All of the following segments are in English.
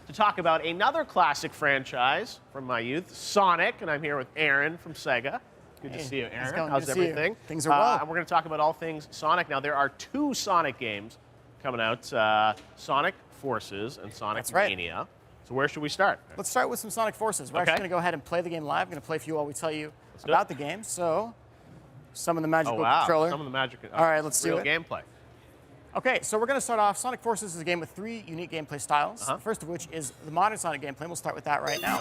to talk about another classic franchise from my youth, Sonic, and I'm here with Aaron from Sega. Good to see you, Aaron. How's everything? Things are well. And we're going to talk about all things Sonic. Now, there are two Sonic games coming out, Sonic Forces and Sonic Mania. So where should we start? Let's start with some Sonic Forces. We're actually going to go ahead and play the game live. I'm going to play for you while we tell you about the game. So, summon the magical controller. Summon the magic. All right, let's do it. Real gameplay. Okay, so we're going to start off. Sonic Forces is a game with 3 unique gameplay styles. The first of which is the modern Sonic gameplay. We'll start with that right now.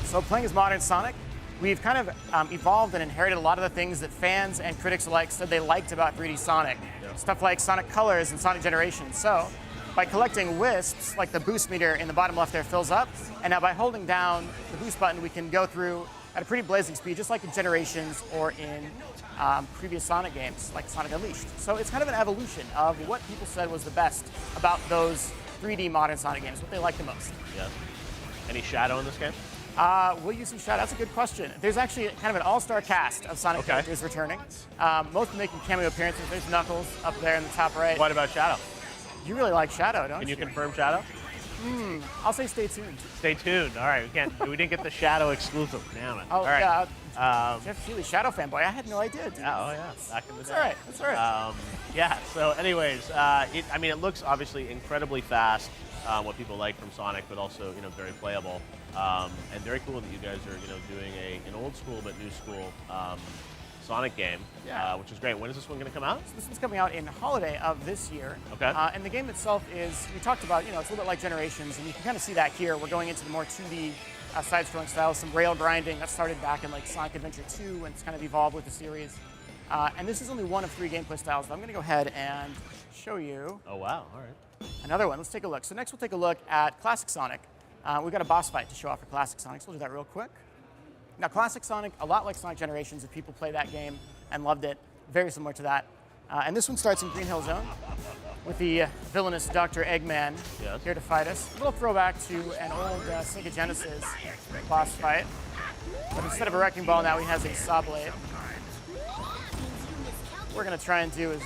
So playing as modern Sonic, we've kind of evolved and inherited a lot of the things that fans and critics alike said they liked about 3D Sonic. Stuff like Sonic Colors and Sonic Generations. So by collecting wisps, like the boost meter in the bottom left there fills up, and now by holding down the boost button, we can go through at a pretty blazing speed, just like in Generations or in previous Sonic games, like Sonic Unleashed. So it's kind of an evolution of what people said was the best about those 3D modern Sonic games, what they like the most. Yeah. Any Shadow in this game? Will you see Shadow? That's a good question. There's actually kind of an all-star cast of Sonic characters returning. Most of them making cameo appearances. There's Knuckles up there in the top right. What about Shadow? You really like Shadow, don't you? Can you confirm Shadow? I'll say stay tuned. Stay tuned. All right, we didn't get the Shadow exclusive. Damn it. Oh, all right. yeah. Jeff Keighley, Shadow fanboy. I had no idea, dude. Oh, yeah. Back in the day. That's all right. That's all right. Yeah, so anyways, it looks obviously incredibly fast, what people like from Sonic, but also, very playable. And very cool that you guys are, doing an old school but new school Sonic game, which is great. When is this one going to come out? So this one's coming out in holiday of this year. Okay. And the game itself is, we talked about, it's a little bit like Generations, and you can kind of see that here. We're going into the more 2D side-scrolling style, some rail grinding that started back in like Sonic Adventure 2, and it's kind of evolved with the series. And this is only one of 3 gameplay styles, but I'm going to go ahead and show you. Oh, wow. All right. Another one. Let's take a look. So next we'll take a look at Classic Sonic. We've got a boss fight to show off for Classic Sonic, so we'll do that real quick. Now, Classic Sonic, a lot like Sonic Generations, if people play that game and loved it, very similar to that. And this one starts in Green Hill Zone with the villainous Dr. Eggman here to fight us. A little throwback to an old Sega Genesis boss fight. But instead of a wrecking ball, now he has a saw blade. What we're going to try and do is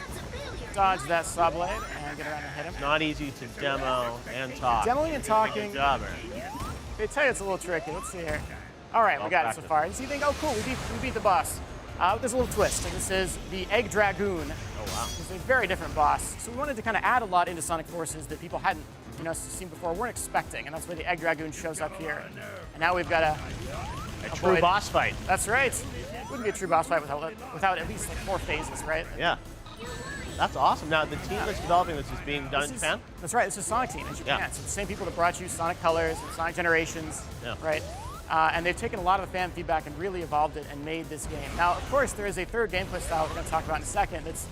dodge that saw blade and get around and hit him. Not easy to demo and talk. Demoing and talking. Good job, Aaron. They tell you it's a little tricky. Let's see here. All right, we got it so far. And so you think, oh, cool, we beat the boss. There's a little twist, and this is the Egg Dragoon. Oh, wow. It's a very different boss. So we wanted to kind of add a lot into Sonic Forces that people hadn't seen before, weren't expecting, and that's where the Egg Dragoon shows up here. And now we've got a true boss fight. That's right. It wouldn't be a true boss fight without at least like 4 phases, right? Yeah. That's awesome. Now, the team that's developing this is being done in Japan? That's right. This is Sonic Team in Japan. So the same people that brought you Sonic Colors and Sonic Generations, right? And they've taken a lot of the fan feedback and really evolved it and made this game. Now, of course, there is a third gameplay style we're going to talk about in a second that's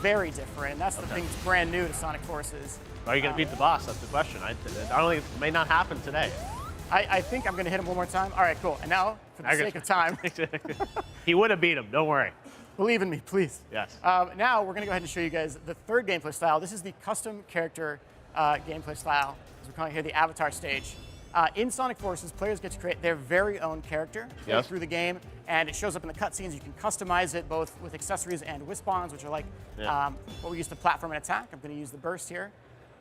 very different, and that's the thing that's brand new to Sonic Forces. Are you going to beat the boss? That's the question. It may not happen today. I think I'm going to hit him one more time. All right, cool. And now, for the sake of time. He would have beat him. Don't worry. Believe in me, please. Yes. Now, we're going to go ahead and show you guys the third gameplay style. This is the custom character gameplay style, as we're calling it here, the Avatar stage. In Sonic Forces, players get to create their very own character through the game, and it shows up in the cutscenes. You can customize it both with accessories and wisp-ons, which are like what we use to platform and attack. I'm going to use the burst here.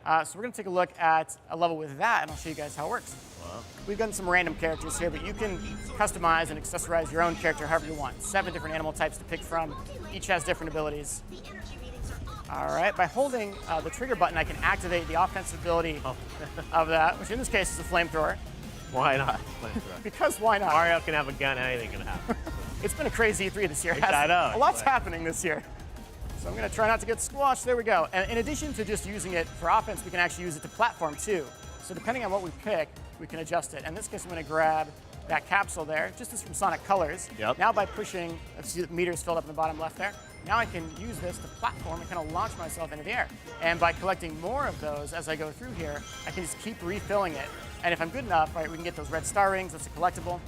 So we're going to take a look at a level with that, and I'll show you guys how it works. Wow. We've got some random characters here, but you can customize and accessorize your own character however you want. 7 different animal types to pick from. Each has different abilities. All right, by holding the trigger button, I can activate the offensive ability of that, which in this case is a flamethrower. Why not? Flamethrower. Because why not? Mario can have a gun, anything can happen. It's been a crazy E3 this year. I know. A lot's happening this year. So I'm going to try not to get squashed. There we go. And in addition to just using it for offense, we can actually use it to platform too. So depending on what we pick, we can adjust it. In this case, I'm going to grab that capsule there, just as from Sonic Colors. Now by pushing, let's see the meters filled up in the bottom left there. Now I can use this to platform and kind of launch myself into the air. And by collecting more of those as I go through here, I can just keep refilling it. And if I'm good enough, right, we can get those red star rings, that's a collectible,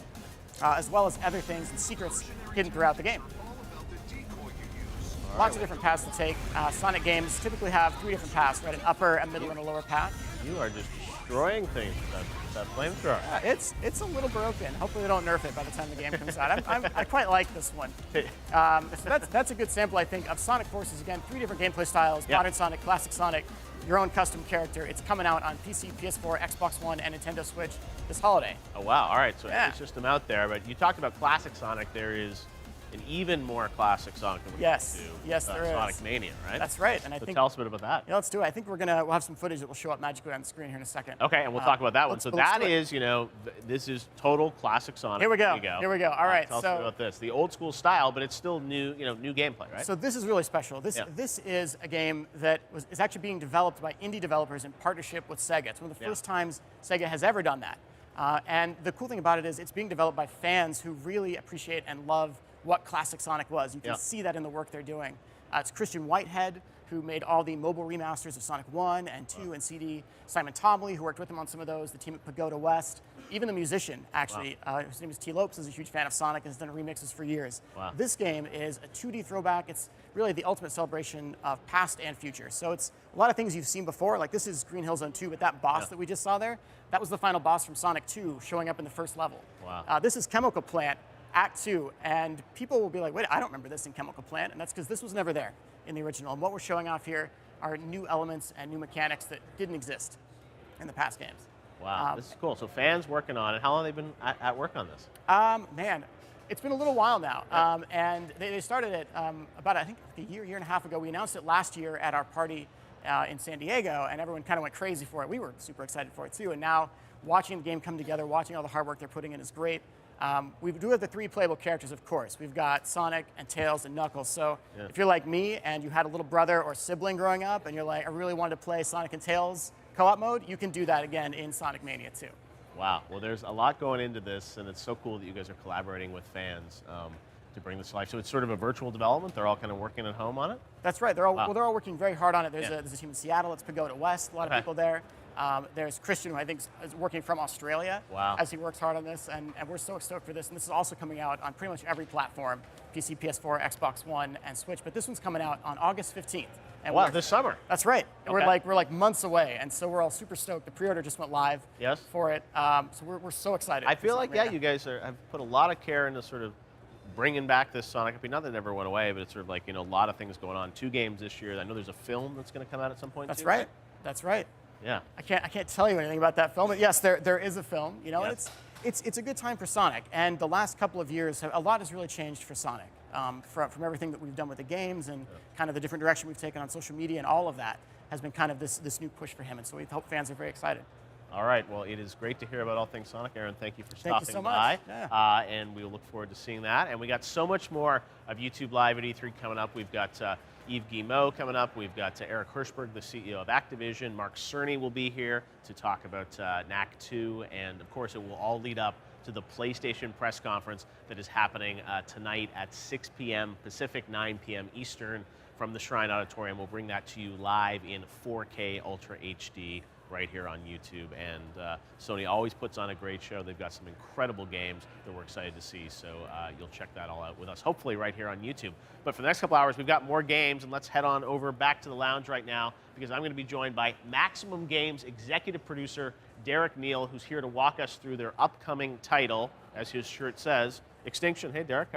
as well as other things and secrets hidden throughout the game. Lots of different paths to take. Sonic games typically have 3 different paths, right? An upper, a middle, and a lower path. You are just destroying things with that flamethrower. It's a little broken. Hopefully they don't nerf it by the time the game comes out. I quite like this one. So that's a good sample, I think, of Sonic Forces. Again, 3 different gameplay styles, modern Sonic, classic Sonic. your own custom character. It's coming out on PC, PS4, Xbox One, and Nintendo Switch this holiday. Oh, wow. All right, so Yeah. it's just them out there. But you talked about classic Sonic. There is an even more classic Sonic than we Yes. do. Yes, there is. Sonic Mania, right? That's right. And I So think tell us a bit about that. yeah, let's do it. I think we'll have some footage that will show up magically on the screen here in a second. Okay, and we'll talk about that one. let's- So let's that do it. is, this is total classic Sonic. Here we go. There you Here we go. All right, Tell us so- a bit about this. The old school style, but it's still new, new gameplay, right? So this is really special. Yeah. This is a game that is actually being developed by indie developers in partnership with Sega. It's one of the Yeah. first times Sega has ever done that. And the cool thing about it is it's being developed by fans who really appreciate and love what classic Sonic was. You can Yeah. see that in the work they're doing. It's Christian Whitehead, who made all the mobile remasters of Sonic 1 and 2 and CD. Simon Tomley, who worked with him on some of those. The team at Pagoda West. Even the musician, actually, his name is T. Lopes, is a huge fan of Sonic and has done remixes for years. Wow. This game is a 2D throwback. It's really the ultimate celebration of past and future. So it's a lot of things you've seen before. Like this is Green Hill Zone 2, but that boss that we just saw there, that was the final boss from Sonic 2 showing up in the first level. Wow. This is Chemical Plant, Act 2, and people will be like, wait, I don't remember this in Chemical Plant, and that's because this was never there in the original. And what we're showing off here are new elements and new mechanics that didn't exist in the past games. Wow, this is cool. So fans working on it. How long have they been at work on this? Man, it's been a little while now, and they started it about, I think, a year and a half ago. We announced it last year at our party in San Diego, and everyone kind of went crazy for it. We were super excited for it too, and now watching the game come together, watching all the hard work they're putting in is great. We do have the 3 playable characters, of course. We've got Sonic and Tails and Knuckles. So if you're like me and you had a little brother or sibling growing up and you're like, I really wanted to play Sonic and Tails co-op mode, you can do that again in Sonic Mania 2. Wow. Well, there's a lot going into this, and it's so cool that you guys are collaborating with fans to bring this to life. So it's sort of a virtual development. They're all kind of working at home on it? That's right. They're all working very hard on it. There's Yeah. a team in Seattle. It's Pagoda West. A lot of Okay. people there. There's Christian, who I think is working from Australia as he works hard on this. And we're so stoked for this. And this is also coming out on pretty much every platform, PC, PS4, Xbox One, and Switch. But this one's coming out on August 15th. And Wow, this summer. That's right. And Okay. we're like months away. And so we're all super stoked. The pre-order just went live for it. So we're so excited. I feel for like, Sonic Mania. you guys have put a lot of care into sort of bringing back this Sonic IP. Not that it never went away, but it's sort of like, a lot of things going on. 2 games this year. I know there's a film that's going to come out at some point. That's too, right. That's right. Yeah. I can't tell you anything about that film. But yes, there is a film. And Yes. it's a good time for Sonic. And the last couple of years, a lot has really changed for Sonic. From everything that we've done with the games and kind of the different direction we've taken on social media and all of that has been kind of this new push for him. And so we hope fans are very excited. All right. Well, it is great to hear about all things Sonic. Aaron, thank you for Thank you stopping so by. much. Yeah. And we look forward to seeing that. And we got so much more of YouTube Live at E3 coming up. We've got Yves Guillemot coming up. We've got Eric Hirschberg, the CEO of Activision. Mark Cerny will be here to talk about NAC 2. And, of course, it will all lead up to the PlayStation press conference that is happening tonight at 6 p.m. Pacific, 9 p.m. Eastern from the Shrine Auditorium. We'll bring that to you live in 4K Ultra HD right here on YouTube. And Sony always puts on a great show. They've got some incredible games that we're excited to see. So you'll check that all out with us, hopefully right here on YouTube. But for the next couple hours, we've got more games. And let's head on over back to the lounge right now, because I'm going to be joined by Maximum Games executive producer Derek Neal, who's here to walk us through their upcoming title, as his shirt says, Extinction. Hey, Derek.